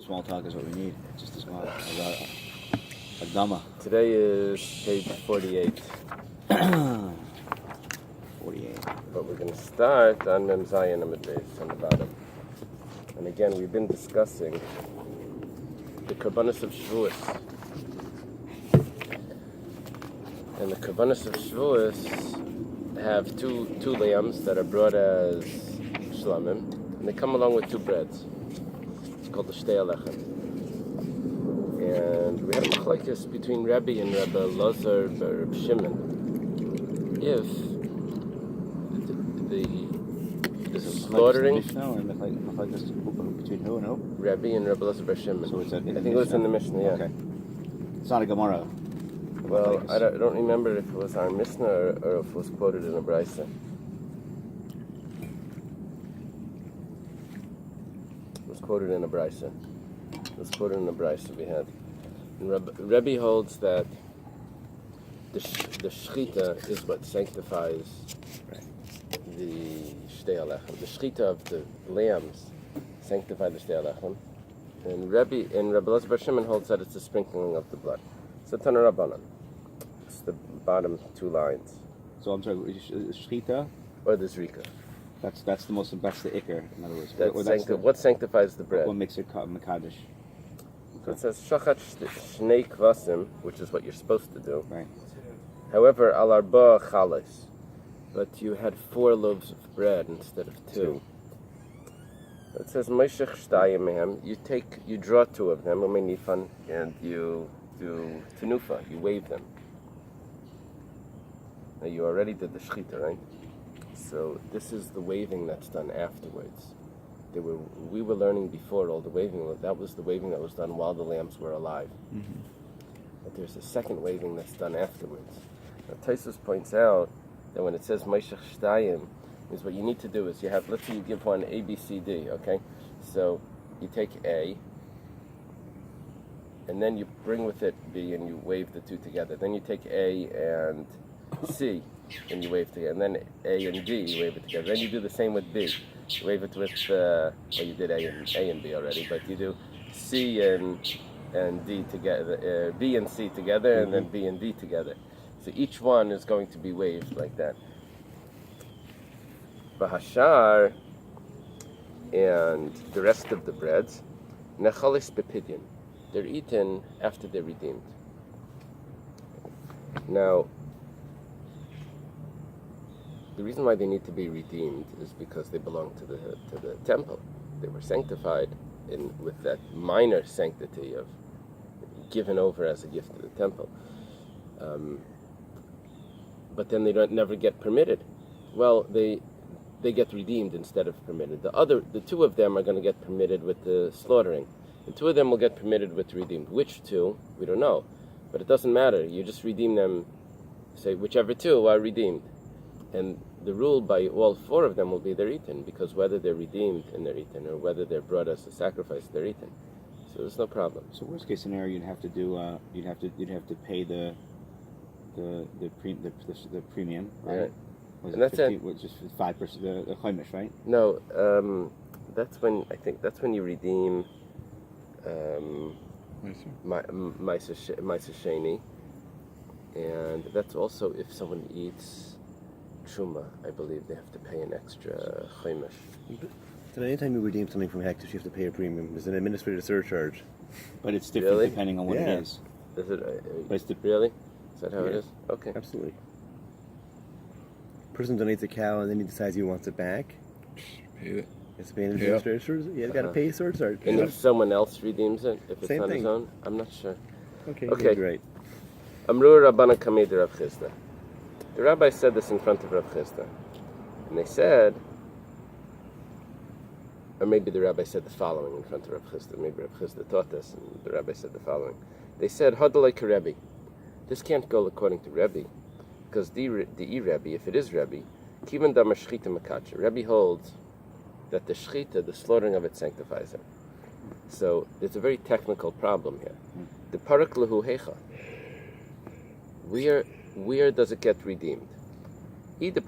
Small talk is what we need, just as well. A dama. Today is page 48. 48. But we're going to start on Mem Zayin Amid Bais on the bottom. And again, we've been discussing the Karbanos of Shavuos. And the Karbanos of Shavuos have two lambs that are brought as shlamim, and they come along with two breads. It's called the Shtei Alechem. And we had a machlokes between Rabbi and Rabbi Lazar and Rabbi Shimon. If the slaughtering Between who and who? Rabbi and Rabbi Lazar and Shimon. So it's I think it was in the Mishnah, yeah. Okay. It's not a Gemara. Well, I don't remember if it was our Mishnah or if it was quoted in a Bais. It was quoted in a Bais. We had. And Rabbi holds that the shechita is what sanctifies the Shtei Alechem. The shechita of the lambs sanctify the Shtei Alechem. And Rabbi Lazar bar Shimon holds that it's the sprinkling of the blood. So Tana Rabbanan. It's the bottom two lines. So I'm sorry, shechita? Or the zrika. That's the ikar, in other words. What sanctifies the bread? What makes it mekadosh? So it says shachat shnei kvasim, which is what you're supposed to do. Right. However, al arba chales, but you had 4 loaves of bread instead of 2. It says moishech shtayim mehem. You draw 2 of them, umenifan, and you do tenufa. You wave them. Now you already did the shechita, right? So this is the waving that's done afterwards. We were learning before all the waving. That was the waving that was done while the lambs were alive. Mm-hmm. But there's a second waving that's done afterwards. Now Taisus points out that when it says Moishech Shtayim, is what you need to do is let's say you give one A, B, C, D, okay? So you take A, and then you bring with it B, and you wave the 2 together. Then you take A and C, and you wave together. And then A and D, you wave it together. Then you do the same with B. You wave it with, you did A and B already, but you do C and D together, B and C together, and then B and D together. So each one is going to be waved like that. Bahashar and the rest of the breads, nechalis bepidyon. They're eaten after they're redeemed. Now, the reason why they need to be redeemed is because they belong to the temple. They were sanctified with that minor sanctity of given over as a gift to the temple. But then they never get permitted. Well, they get redeemed instead of permitted. The 2 of them are going to get permitted with the slaughtering, and 2 of them will get permitted with redeemed. Which 2? We don't know, but it doesn't matter. You just redeem them. Say whichever 2 are redeemed. And the rule by all 4 of them will be they're eaten, because whether they're redeemed and they're eaten, or whether they're brought as a sacrifice, they're eaten. So there's no problem. So worst case scenario, you'd have to pay the premium, right? Right. Was And it that's 50, it. which is 5%, the chomish, right? No, that's when you redeem Ma'aser Sheni, and that's also if someone eats truma. I believe they have to pay an extra chomish. So anytime you redeem something from Hektish, you have to pay a premium. There's an administrative surcharge. But it's different Really? depending on what it is. Is it? But it's Really? Is that how it Yeah. is? Okay. Absolutely. Person donates a cow and then he decides he wants it back. Pay it. It's to pay an administrative surcharge. You got to pay a surcharge. And if someone else redeems it, if it's Same on his thing. own, I'm not sure. Okay, Okay. great. Amru Rabbana Kamei de Rav Chisda. The rabbi said this in front of Rav Chisda. And they said, or maybe the rabbi said the following in front of Rav Chisda. Maybe Rav Chisda taught this, and the rabbi said the following. They said, Hadalai Rebbe. This can't go according to Rebbe, because the Rebbe, if it is Rebbe, Kivan Damar Shchita Makacha. Rebbe holds that the Shchita, the slaughtering of it, sanctifies it. So there's a very technical problem here. The Parak Lahu Hecha. Where does it get redeemed? If they're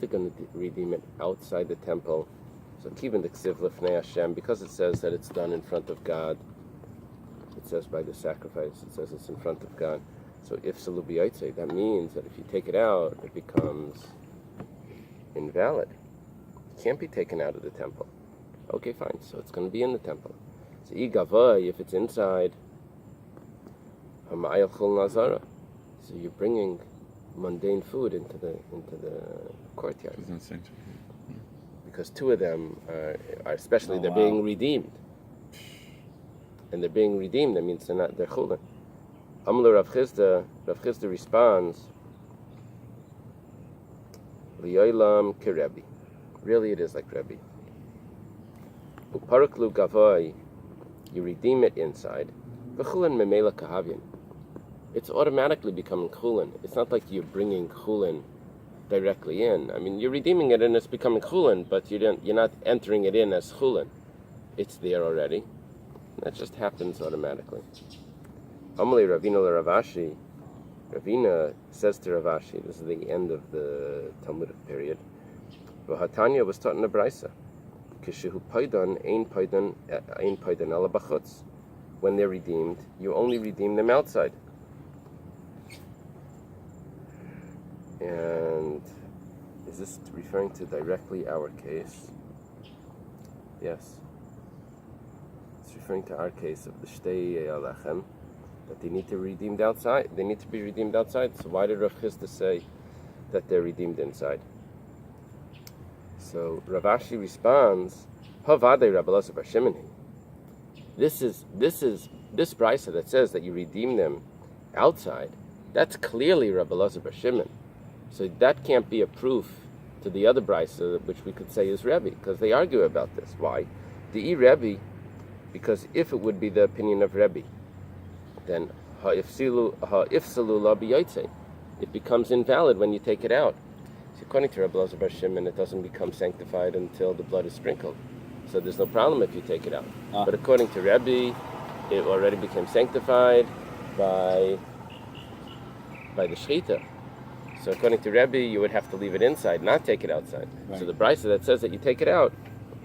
going to redeem it outside the temple, So Kivan Diksiv Lifnei Hashem, because it says that it's done in front of God, it says by the sacrifice, it says it's in front of God. So if Salubiyaitse, that means that if you take it out, it becomes invalid. It can't be taken out of the temple. Okay, fine. So it's going to be in the temple. So Igavai, if it's inside, Hamayal Chul Nazara. So you're bringing mundane food into the courtyard. Because two of them are especially they're being redeemed. And they're being redeemed, that means they're chulin. Amle Rav Chisda responds, Li'olam Kerebi. Really it is like Rebbe. Uparaklu Gavai, you redeem it inside. V'chulin memela kahavyin. It's automatically becoming chulin. It's not like you're bringing chulin directly in. I mean, you're redeeming it and it's becoming chulin, but you're not entering it in as chulin. It's there already. That just happens automatically. Amalei Ravina Ravashi. Ravina says to Ravashi, this is the end of the Talmudic period, V'hatanya was taught in the Braisa. Kishehu paidan ein paidan ala b'chutz. When they're redeemed, you only redeem them outside. And is this referring to directly our case? Yes. It's referring to our case of the Shtei Alechem, that they need to be redeemed outside. They need to be redeemed outside. So why did Rav Chisda say that they're redeemed inside? So Rav Ashi responds, Havadei Rabbi Elazar bar Shimon. This brisa that says that you redeem them outside, that's clearly Rabbi Elazar bar Shimon. So that can't be a proof to the other brisa, which we could say is Rebbe, because they argue about this. Why? The Rebbe, because if it would be the opinion of Rebbe, then ha'ifsalu la b'yaitze, it becomes invalid when you take it out. So according to Rabbi Elazar bar Shimon, it doesn't become sanctified until the blood is sprinkled. So there's no problem if you take it out. But according to Rabbi, it already became sanctified by the shechita. So according to Rabbi, you would have to leave it inside, not take it outside. Right. So the brisa that says that you take it out,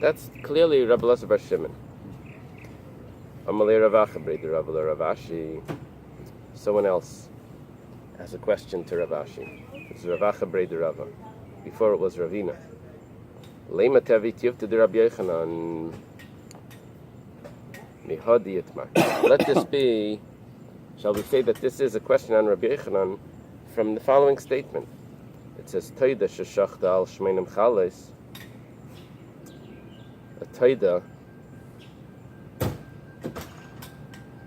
that's clearly Rabbi Elazar bar Shimon. Amalei Ravashi. Someone else has a question to Ravashi. It's Ravacha Breder Rava. Before it was Ravina. Lema tevi tivta de Rabbi Yochanan mihadi itmar. Let this be. Shall we say that this is a question on Rabbi Yochanan from the following statement? It says Toida sheshachta al shmeinim chales. A Toida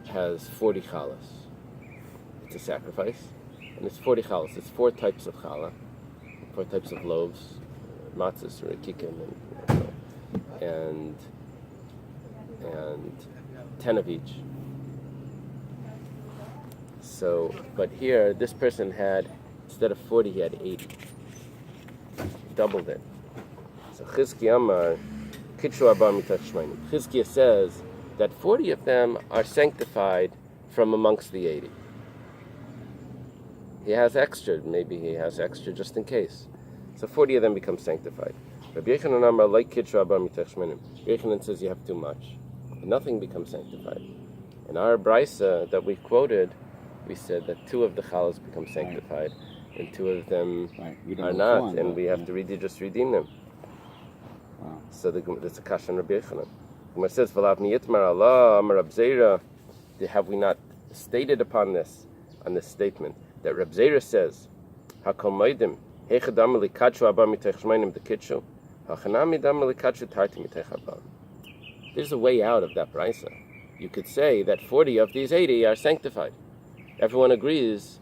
has 40 challahs. It's a sacrifice, and it's 40 challahs. It's 4 types of challah, 4 types of loaves, matzahs, rekikim, and 10 of each. So, but here, this person had, instead of 40, he had 80. Doubled it. So Chizkiah Amar, Kitshu Arba Mitach Shmeinim. Chizkiah says that 40 of them are sanctified from amongst the 80. He has extra, maybe he has extra just in case. So 40 of them become sanctified. Rabbi Yochanan Amar like Kitshu Arba Mitach Shmeinim. Rabbi Yochanan says you have too much. Nothing becomes sanctified. In our brisa that we quoted, we said that 2 of the challahs become sanctified, and 2 of them are not, and we have to just redeem them. Wow. So that's a kasha on Rabbi Yochanan. When it says, "V'lav niyitmar Allah amar Rab Zera," have we not stated upon this statement that Rab Zera says, "Hakol moedim hechadam likachu abba mitech shmeinim dekitchu, hachanami dam likachu tarti mitech abba." There's a way out of that brisa. You could say that 40 of these 80 are sanctified. Everyone agrees,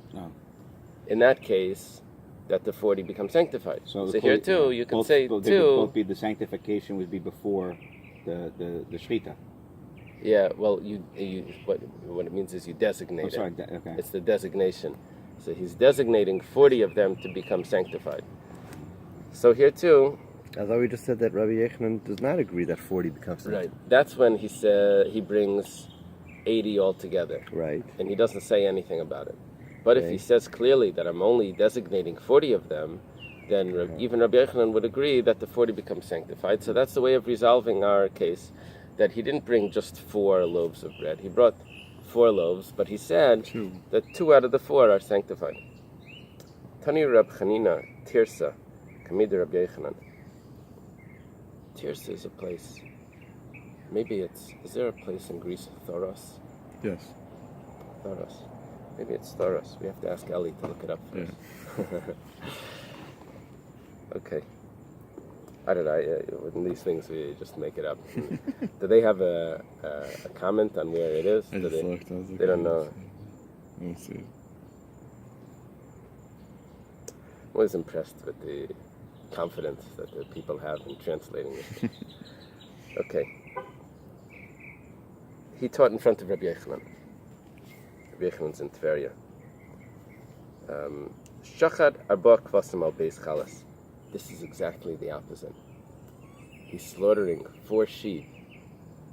in that case, that the 40 become sanctified. So here too, you could say both be the sanctification would be before the shechita. Yeah, well, what it means is you designate it. Okay. It's the designation. So he's designating 40 of them to become sanctified. So here too, I thought we just said that Rabbi Yochanan does not agree that 40 becomes sanctified. Right. That's when he said he brings 80 altogether. Right. And he doesn't say anything about it. But if he says clearly that I'm only designating 40 of them, then even Rabbi Yochanan would agree that the 40 becomes sanctified. So that's the way of resolving our case, that he didn't bring just 4 loaves of bread. He brought 4 loaves, but he said that 2 out of the 4 are sanctified. Tani Rab Chanina, Tirsa, Kamid Rabbi Yochanan. Tirsa is a place. Maybe is there a place in Greece, Thoros? Yes. Thoros. Maybe it's Thoros. We have to ask Eily to look it up first. Yeah. Okay. I don't know. With these things, we just make it up. Do they have a comment on where it is? I just looked. I was They don't know. Let's see. I'm always impressed with the confidence that the people have in translating this. Okay. He taught in front of Rabbi Yochanan. Rabbi Yochanan's in Tveria. Shachad arba kvasim al beis chalas. This is exactly the opposite. He's slaughtering 4 sheep,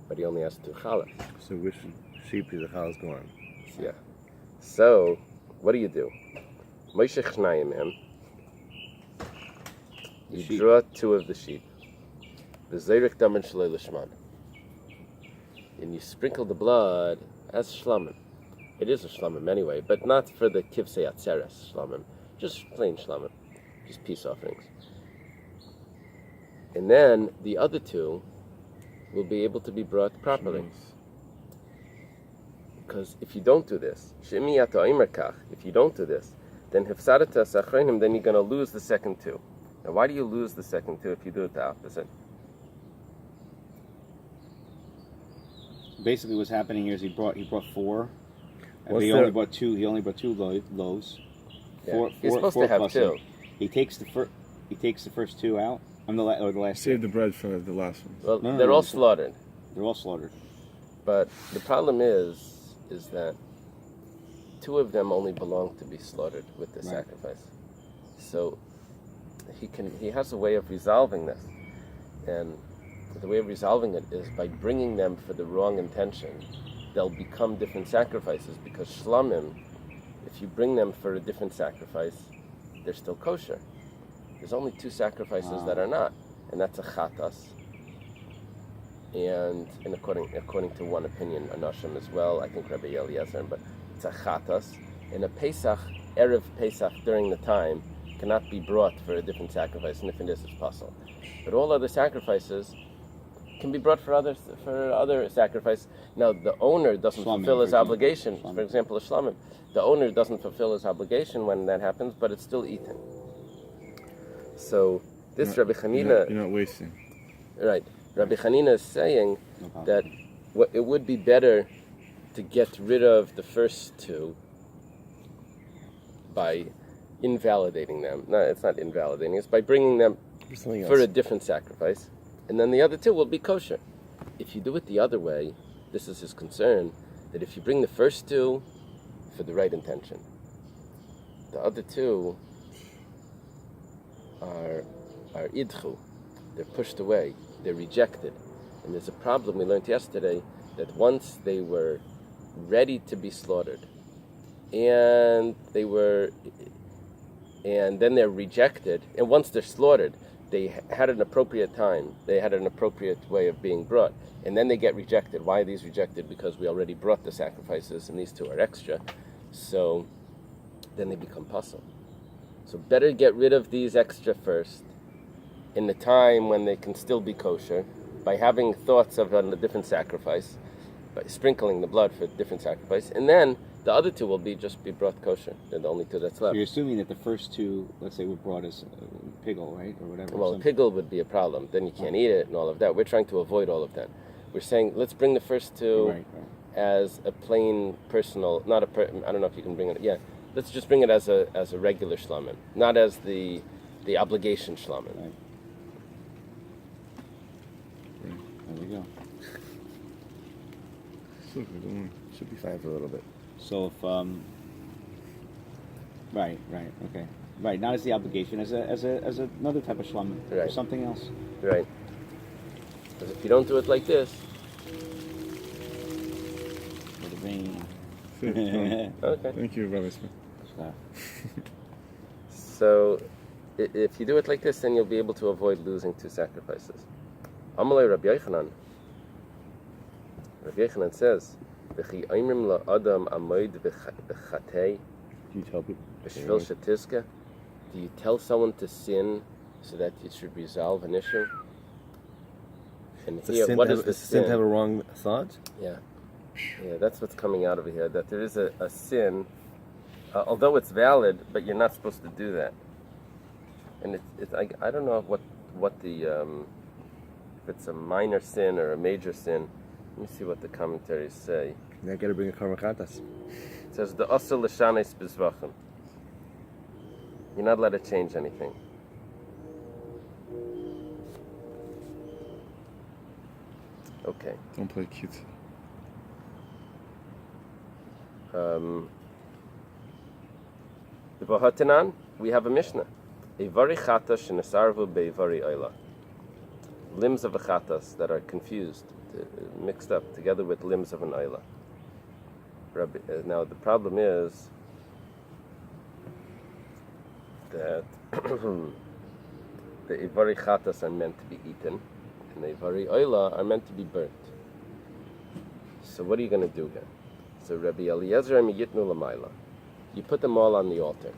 but he only has 2 chalas. So which sheep is the chalas go on? Yeah. So, what do? Moshe chnayim him. You draw 2 of the sheep. B'zeirik daman shalei l'shman. And you sprinkle the blood as shlamim. It is a shlamim anyway, but not for the kivsei atzeres shlamim. Just plain shlamim. Just peace offerings. And then the other 2 will be able to be brought properly. Because if you don't do this, if you don't do this, then then you're going to lose the second 2. Now, why do you lose the second 2 if you do it the opposite? Basically, what's happening here is he brought 4. And he only brought 2 loaves. Yeah. Four, You're supposed to have 2. He takes the first 2 out. The last. Save the bread for the last one. Well, they're all slaughtered. They're all slaughtered. But the problem is that 2 of them only belong to be slaughtered with the sacrifice. So he has a way of resolving this, and the way of resolving it is by bringing them for the wrong intention. They'll become different sacrifices, because shlamim, if you bring them for a different sacrifice, they're still kosher. There's only 2 sacrifices that are not, and that's a chatas, and according to one opinion, anashim as well. I think Rabbi Eliezer, but it's a chatas. And a Pesach, erev Pesach, during the time, cannot be brought for a different sacrifice, and if it is, it's possible. But all other sacrifices can be brought for other sacrifice. Now, the owner doesn't fulfill his obligation. For example, a shlamim. The owner doesn't fulfill his obligation when that happens, but it's still eaten. So this Rabbi Chanina, you're not wasting. Right? Rabbi Chanina is saying that it would be better to get rid of the first 2 by invalidating them. No, it's not invalidating. It's by bringing them for a different sacrifice, and then the other 2 will be kosher. If you do it the other way, this is his concern, that if you bring the first 2 for the right intention, the other 2 are idchu. They're pushed away. They're rejected. And there's a problem we learned yesterday, that once they were ready to be slaughtered, and then they're rejected, and once they're slaughtered, they had an appropriate time, they had an appropriate way of being brought, and then they get rejected. Why are these rejected? Because we already brought the sacrifices, and these 2 are extra, so then they become puzzle. So better get rid of these extra first, in the time when they can still be kosher, by having thoughts of a different sacrifice, by sprinkling the blood for a different sacrifice, and then the other 2 will be brought kosher. They're the only 2 that's left. So you're assuming that the first 2, let's say, were brought as piggle, right, or whatever. Well, a piggle would be a problem. Then you can't eat it and all of that. We're trying to avoid all of that. We're saying let's bring the first 2 as a plain personal, I don't know if you can bring it. Yeah, let's just bring it as a regular shlamim, not as the obligation shlamim. Right. There we go. Should be fine for a little bit. So if right, okay, right, not as the obligation, as another type of shlamim, or something else. Right. Because if you don't do it like this, For the vein. okay. Thank you, Rabbi Smith. So if you do it like this, then you'll be able to avoid losing 2 sacrifices. Amalei Rabbi Yochanan. Rabbi Yochanan says, "V'chi oimrim la'adam amoid v'chatei Do you tell people? b'shvil shetizka." Do you tell someone to sin so that it should resolve an issue? And It's a here, sin what to is have, the it's a sin to sin? have a wrong thought? Yeah, that's what's coming out of here. That there is a sin, although it's valid, but you're not supposed to do that. And I don't know what the if it's a minor sin or a major sin. Let me see what the commentaries say. You got to bring a karmachatas. It says the asur l'shanes b'zvachim. You're not allowed to change anything. Okay. Don't play cute. The Vahatanan, we have a Mishnah. Ivari chatas shenesarvu beivari oila. Limbs of a chatas that are confused, mixed up together with limbs of an oila. Now the problem is that the ivari chatas are meant to be eaten, and the ivari oila are meant to be burnt. So what are you going to do here? So Rabbi Eliezer and Yitnu Lamaila, you put them all on the altar.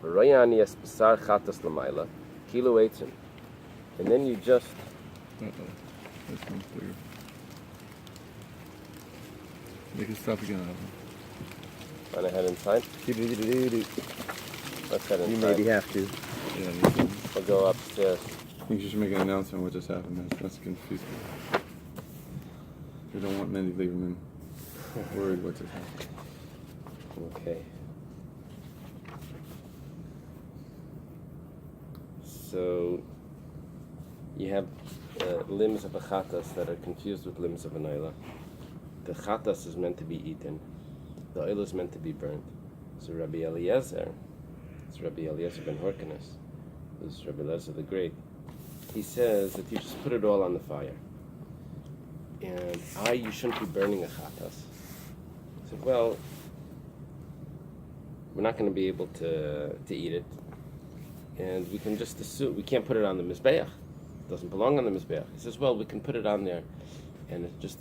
V'royani es b'sar chatas Lamaila, kilo eitzim, and then you just This one's bigger. Make it stop again, Adam. run ahead inside. You Let's head inside. maybe have to. Yeah, you can. We'll go upstairs. I think you should make an announcement what just happened. That's confusing. We don't want many leaving in worried what just happened. Okay. So you have limbs of a chatas that are confused with limbs of an oila. The chatas is meant to be eaten. The oila is meant to be burnt. So Rabbi Eliezer, it's Rabbi Eliezer ben Horkanus, who's Rabbi Eliezer the Great, he says that you just put it all on the fire. And you shouldn't be burning a chatas. I said, well, we're not going to be able to eat it, and we can just assume we can't put it on the mizbeach. It doesn't belong on the mizbeach. He says, well, we can put it on there, and it just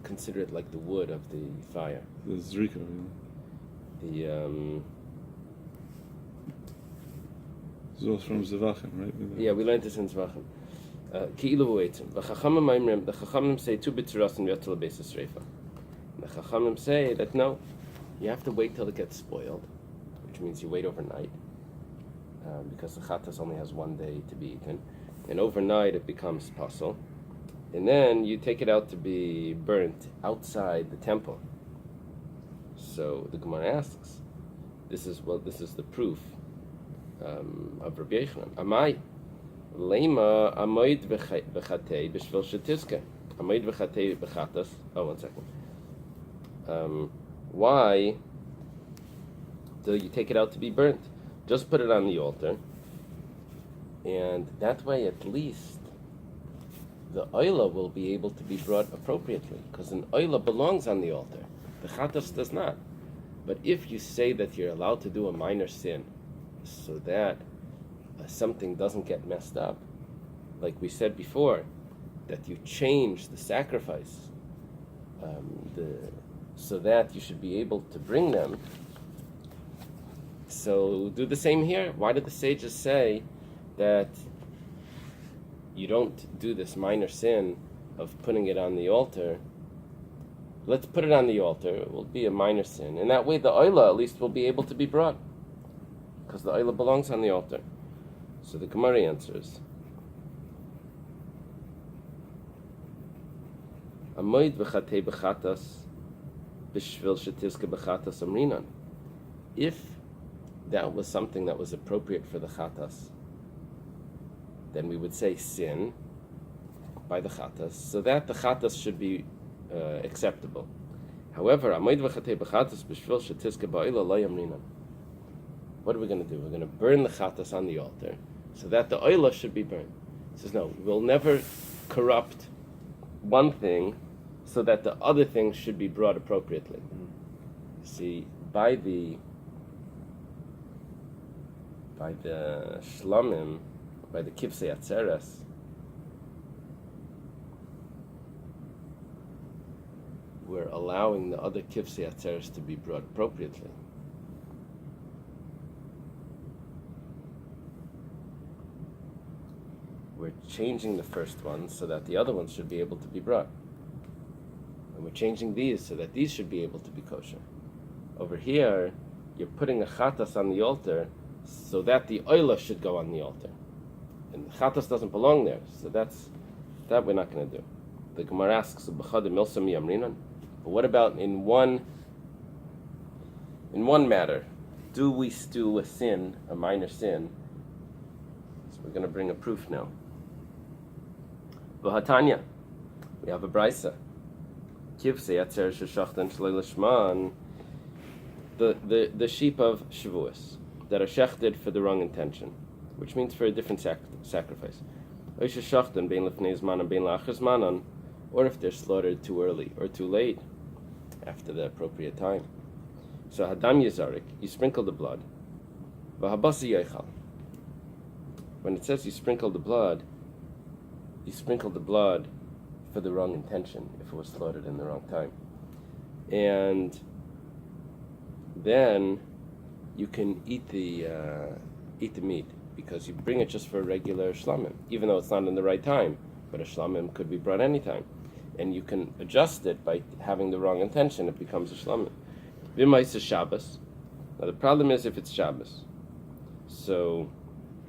consider it like the wood of the fire. The Zrika, This is also from Zavachim, right? Yeah, we learned this in Zvachim. Ki'ilu hu'etzim. The Chachamim say 2 b'tzuras and yotel b'eis esreifa. The Chachamim say that no, you have to wait till it gets spoiled, which means you wait overnight, because the chatas only has 1 day to be eaten, and overnight it becomes pasul, and then you take it out to be burnt outside the temple. So the Gemara asks, this is the proof of Rabbi Yochanan. Amai lema amoid v'chatei b'shvil shetizke. Amoid v'chatei b'chatas. Oh, 1 second. Why do you take it out to be burnt? Just put it on the altar, and that way at least the oila will be able to be brought appropriately, because an oila belongs on the altar. The chatas does not. But if you say that you're allowed to do a minor sin so that something doesn't get messed up, like we said before, that you change the sacrifice, so that you should be able to bring them. So do the same here. Why did the sages say that you don't do this minor sin of putting it on the altar? Let's put it on the altar. It will be a minor sin. And that way the oila at least will be able to be brought, because the oila belongs on the altar. So the Gemara answers, Amoid v'chatei b'chatas b'shvil shetizke b'chatas amrinan. If that was something that was appropriate for the chatas, then we would say sin by the chatas, so that the chatas should be acceptable. However, Amoid v'chatei b'chatas b'shvil shetizke ba'ila lo yamrinan. What are we going to do? We're going to burn the chatas on the altar, so that the oila should be burned. He says, no, we'll never corrupt one thing so that the other things should be brought appropriately. See, by the by the shlamim, by the kivsei atzeres, we're allowing the other kivsei atzeres to be brought appropriately. We're changing the first one so that the other ones should be able to be brought. And we're changing these so that these should be able to be kosher. Over here, you're putting a chatas on the altar so that the oila should go on the altar. And the chatas doesn't belong there, so that we're not going to do. The Gemara asks, but what about in one matter? Do we do a sin, a minor sin? So we're going to bring a proof now. V'hatanya, we have a brisa. Kivsei atzer sheshachtan shlei lishman, the sheep of Shavuos that are shechted for the wrong intention, which means for a different sacrifice. Or if they're slaughtered too early or too late, after the appropriate time. So hadam yizarik, you sprinkle the blood. V'habasi yoichal. When it says you sprinkle the blood for the wrong intention, if it was slaughtered in the wrong time. And then you can eat the meat, because you bring it just for a regular shlamim, even though it's not in the right time, but a shlamim could be brought anytime. And you can adjust it by having the wrong intention, it becomes a shlamim. V'mais is Shabbos. Now the problem is if it's Shabbos. So,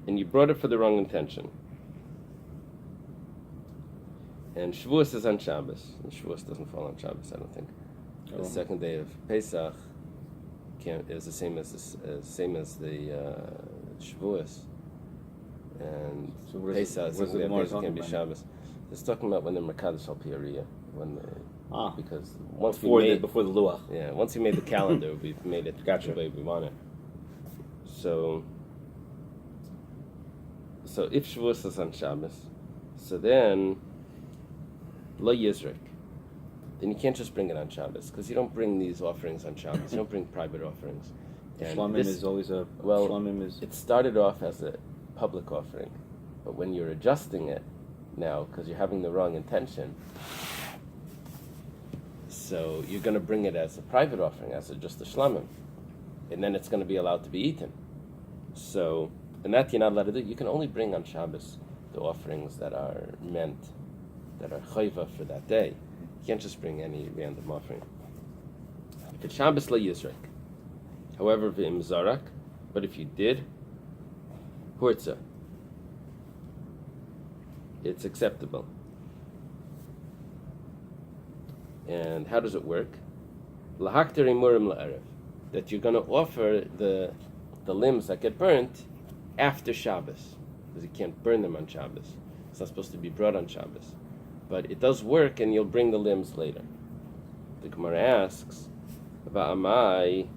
and you brought it for the wrong intention. And Shavuos is on Shabbos. And Shavuos doesn't fall on Shabbos, I don't think. The second day of Pesach is the same as the Shavuos. And So Pesach what is is the Gemara can be talking about? Shabbos. It's talking about when the Merkadosh al Piyariya, because once before the luach. Yeah, once we made the calendar, we've made it Gotcha. the way we want it. So if Shavuos is on Shabbos, so then lo yizrik, then you can't just bring it on Shabbos, because you don't bring these offerings on Shabbos. You don't bring private offerings. And Shlamim is always a... Shlamim is... It started off as a public offering, but when you're adjusting it now, because you're having the wrong intention, so you're going to bring it as a private offering, as just a shlamim, and then it's going to be allowed to be eaten. So, and that you're not allowed to do. You can only bring on Shabbos the offerings that are meant, that are chayva for that day. You can't just bring any random offering. If it's Shabbos la yizrak, however, v'im zarak, but if you did, hurtza, it's acceptable. And how does it work? Lahakter imurim la'erev, that you're going to offer the limbs that get burnt after Shabbos, because you can't burn them on Shabbos. It's not supposed to be brought on Shabbos. But it does work, and you'll bring the limbs later. The Gemara asks, Va'amai,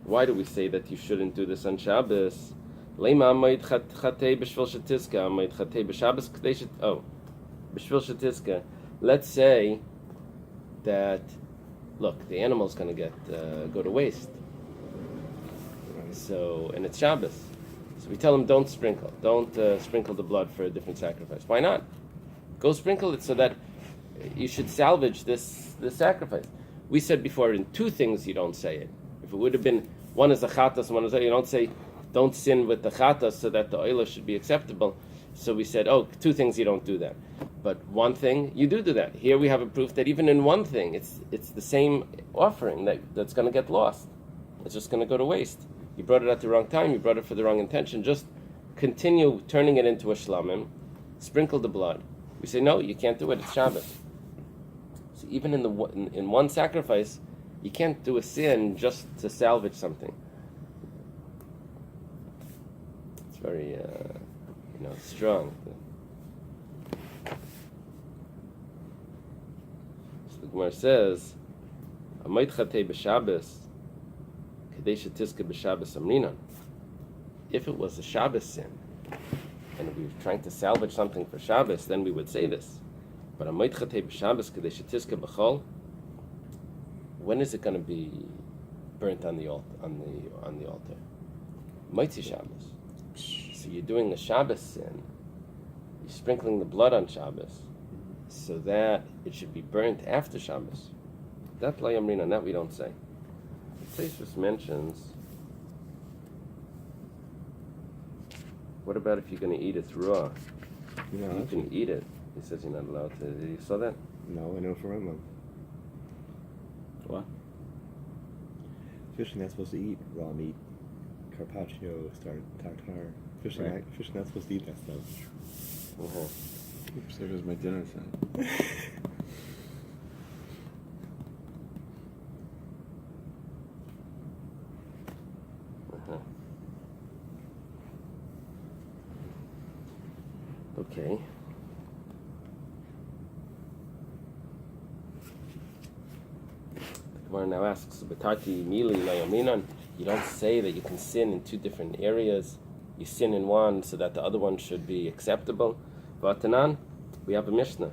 why do we say that you shouldn't do this on Shabbos? Lema amayid chatei b'shvil shetiska, amayid chatei b'Shabbos k'dei b'shvil shetiska. Let's say that, look, the animal's going to go to waste. So, and it's Shabbos. So we tell him, don't sprinkle the blood for a different sacrifice. Why not? Go sprinkle it so that you should salvage this sacrifice. We said before, in two things you don't say it. If it would have been, one is a chatas, one is a, you don't say, don't sin with the chatas so that the oila should be acceptable. So we said, two things you don't do that. But one thing, you do that. Here we have a proof that even in one thing, it's the same offering that's going to get lost. It's just going to go to waste. You brought it at the wrong time, you brought it for the wrong intention. Just continue turning it into a shlamim, sprinkle the blood. We say, no, you can't do it, it's Shabbos. So even in one sacrifice, you can't do a sin just to salvage something. It's very, strong. So the Gemara says, "Amayt chatei b'Shabbos, kadei shetiska b'Shabbos amrinan." If it was a Shabbos sin, and we were trying to salvage something for Shabbos, then we would say this. But amayt chatei b'Shabbos kadei shetiska b'chol, when is it going to be burnt on the altar? On the altar, Moitzi Shabbos. So you're doing a Shabbos sin. You're sprinkling the blood on Shabbos, so that it should be burnt after Shabbos. That Layamrina, that we don't say. The Tosfos mentions. What about if you're going to eat it raw? You can eat it. He says you're not allowed to. You saw that? No, I know for Rambam. What? Fish are not supposed to eat raw meat. Carpaccio, tartar. Fish are not supposed to eat that stuff. Oops, there goes my dinner thing. Okay. The Gemara now asks, "Betati mili layaminan." You don't say that you can sin in two different areas. You sin in one so that the other one should be acceptable. Vatanan, we have a Mishnah.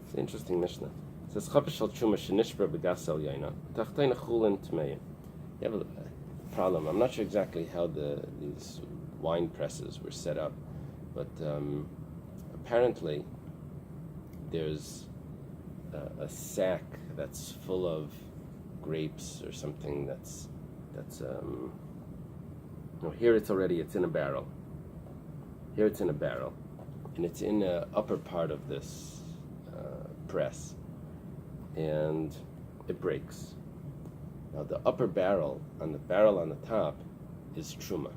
It's an interesting Mishnah. It says, "Chapish shel truma shenishbra begasel yaina tachtein chulin tmein." You have a problem. I'm not sure exactly how these wine presses were set up, but apparently there's a sack that's full of grapes or something that's no, here it's in a barrel. Here it's in a barrel, and it's in the upper part of this press, and it breaks. Now the upper barrel on the top is truma,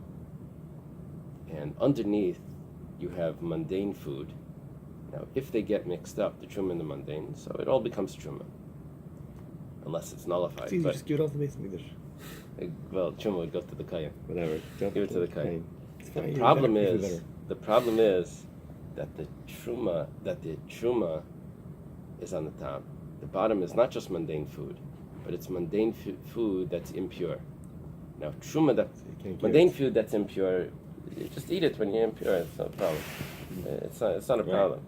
and underneath you have mundane food. Now, if they get mixed up, the truma and the mundane, so it all becomes truma, unless it's nullified. It's easy, just give it off the base of English. Well, truma would go to the kaya. Whatever. Give it to the kaya. It's The fine. problem Better. is that the truma is on the top. The bottom is not just mundane food, but it's mundane food that's impure. Now, mundane food that's impure, you just eat it when you're impure. It's not a problem. It's not a problem.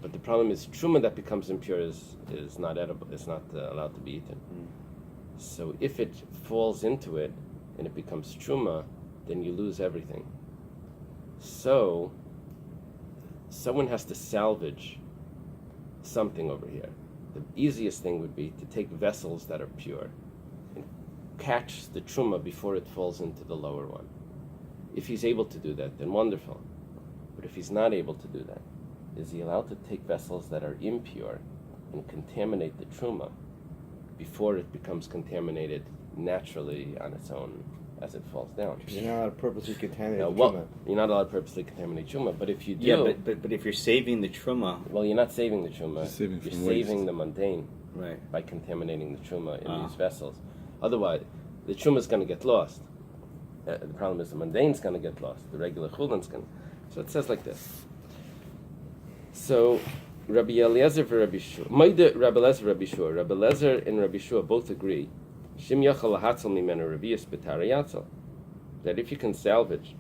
But the problem is truma that becomes impure is not edible. It's not allowed to be eaten. So if it falls into it and it becomes truma, then you lose everything. So someone has to salvage something over here. The easiest thing would be to take vessels that are pure and catch the truma before it falls into the lower one. If he's able to do that, then wonderful. But if he's not able to do that, is he allowed to take vessels that are impure and contaminate the truma before it becomes contaminated naturally on its own as it falls down? You're not allowed to purposely contaminate Truma. You're not allowed to purposely contaminate truma, but if you do... Yeah, but if you're saving the truma... Well, you're not saving the truma. You're saving the mundane by contaminating the truma in these vessels. Otherwise, the truma is going to get lost. The problem is the mundane is going to get lost. The regular chulin's going to... So it says like this. So, Rabbi Eliezer and Rabbi Shua. Rabbi Eliezer and Rabbi Shua both agree Shim yachal lahatzal mimenu revius b'tara yatzal, that if you can salvage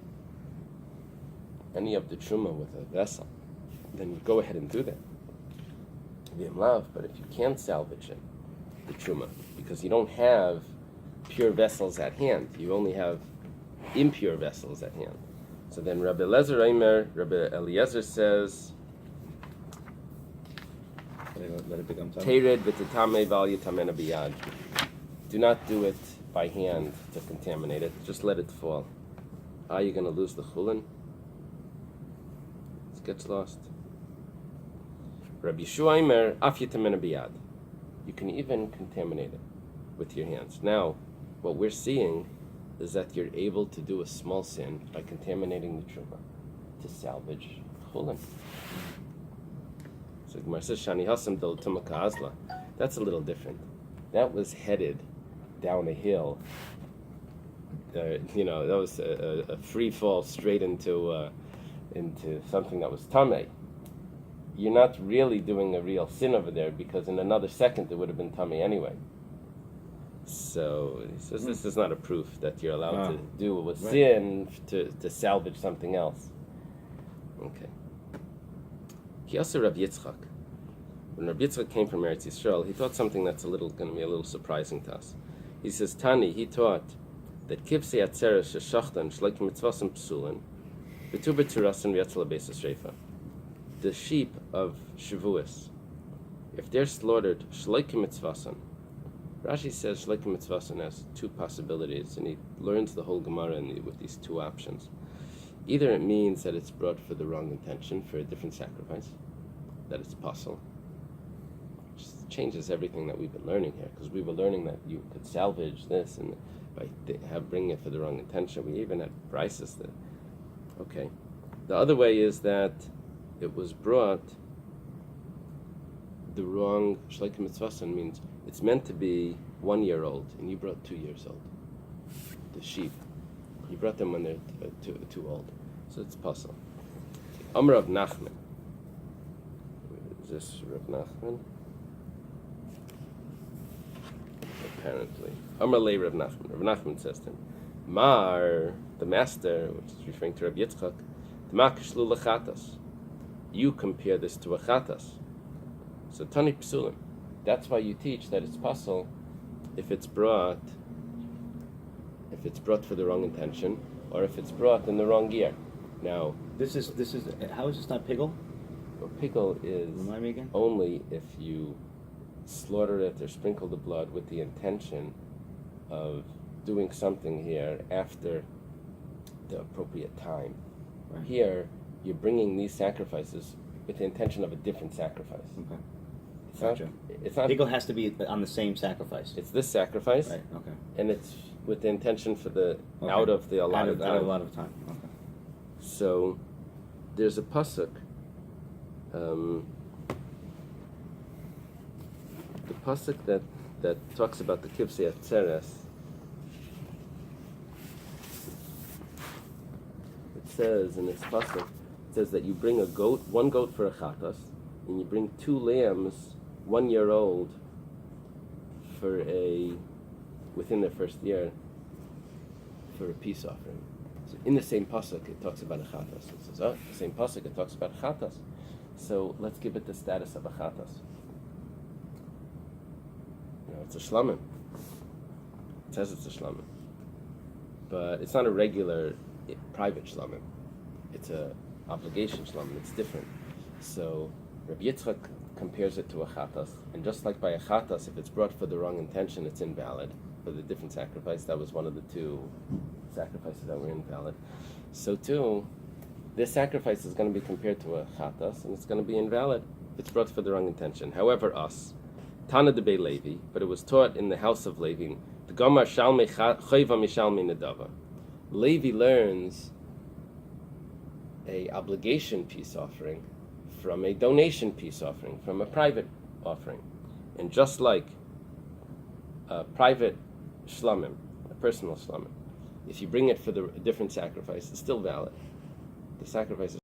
any of the truma with a vessel, then you go ahead and do that. But if you can't salvage it, the truma, because you don't have pure vessels at hand, you only have impure vessels at hand. So then Rabbi Eliezer says, Let it become Tered v'tetame val yitamena biyad. Do not do it by hand to contaminate it. Just let it fall. You're going to lose the chulin. It gets lost. Rabbi Shua Aimer af yitamena biyad. You can even contaminate it with your hands. Now, what we're seeing is that you're able to do a small sin by contaminating the truma to salvage chulin. So Gemara says, Shani Hasam del Tumaka Azla. That's a little different. That was headed down a hill. That was a free fall straight into something that was tamei. You're not really doing a real sin over there, because in another second it would have been tamei anyway. So he says this is not a proof that you're allowed to do a sin to salvage something else. Okay. Rabbi Yitzchak. When Rabbi Yitzchak came from Eretz Yisrael, he taught something that's going to be a little surprising to us. He says, Tani, he taught that kivsei atzeres sheshachtan shleikim mitzvasim psulin, v'tu b'turasin v'yatzel Bais shreifa. The sheep of Shavuos, if they're slaughtered shleikim mitzvasim, Rashi says shleikim mitzvasim has two possibilities, and he learns the whole Gemara with these two options. Either it means that it's brought for the wrong intention, for a different sacrifice, that it's possible, which changes everything that we've been learning here, because we were learning that you could salvage this and by bringing it for the wrong intention. We even had Bais that. Okay. The other way is that it was brought the wrong shleikim mitzvasim, means it's meant to be 1 year old, and you brought 2 years old. The sheep. You brought them when they're too old. So it's possible. Amar of Nachman. Is this Rav Nachman? Apparently. Amar lei Rav Nachman. Rav Nachman says to him, Mar, the master, which is referring to Rabbi Yitzchak, T'makashlu lechatas. You compare this to a chatas. So Tani Psulim. That's why you teach that it's possible if it's brought for the wrong intention, or if it's brought in the wrong year. Now, This is how is this not piggle? a pickle is Remind me again. only if you slaughter it or sprinkle the blood with the intention of doing something here after the appropriate time. Right. Here, you're bringing these sacrifices with the intention of a different sacrifice. Okay. It's Gotcha. not. It's not. Piggle has to be on the same sacrifice. It's this sacrifice, Right. Okay. and it's with the intention for the Okay. out of the allotted out of a time. lot of time. Okay. So, there's a pasuk. The pasuk that talks about the kivsei atzeres. It says in its pasuk, it says that you bring one goat for a chatas, and you bring 2 lambs, 1 year old, within their first year, for a peace offering. So in the same pasuk, it talks about a chatas. It says, the same pasuk, it talks about a chatas. So let's give it the status of a chatas. It's a shlamim. It says it's a shlamim. But it's not a regular private shlamim. It's a obligation shlamim. It's different. So Rabbi Yitzchak compares it to a chatas. And just like by a chatas, if it's brought for the wrong intention, it's invalid. For the different sacrifice, that was one of the 2 sacrifices that were invalid. So too, this sacrifice is going to be compared to a chatas, and it's going to be invalid if it's brought for the wrong intention. However, Tana de Be Levi, but it was taught in the house of Levi. The Gomar Shalmei Choiva Mishalmei Nedava. Levi learns a obligation peace offering from a donation peace offering, from a private offering. And just like a private shlamim, a personal shlamim, if you bring it for a different sacrifice, it's still valid. The sacrifice is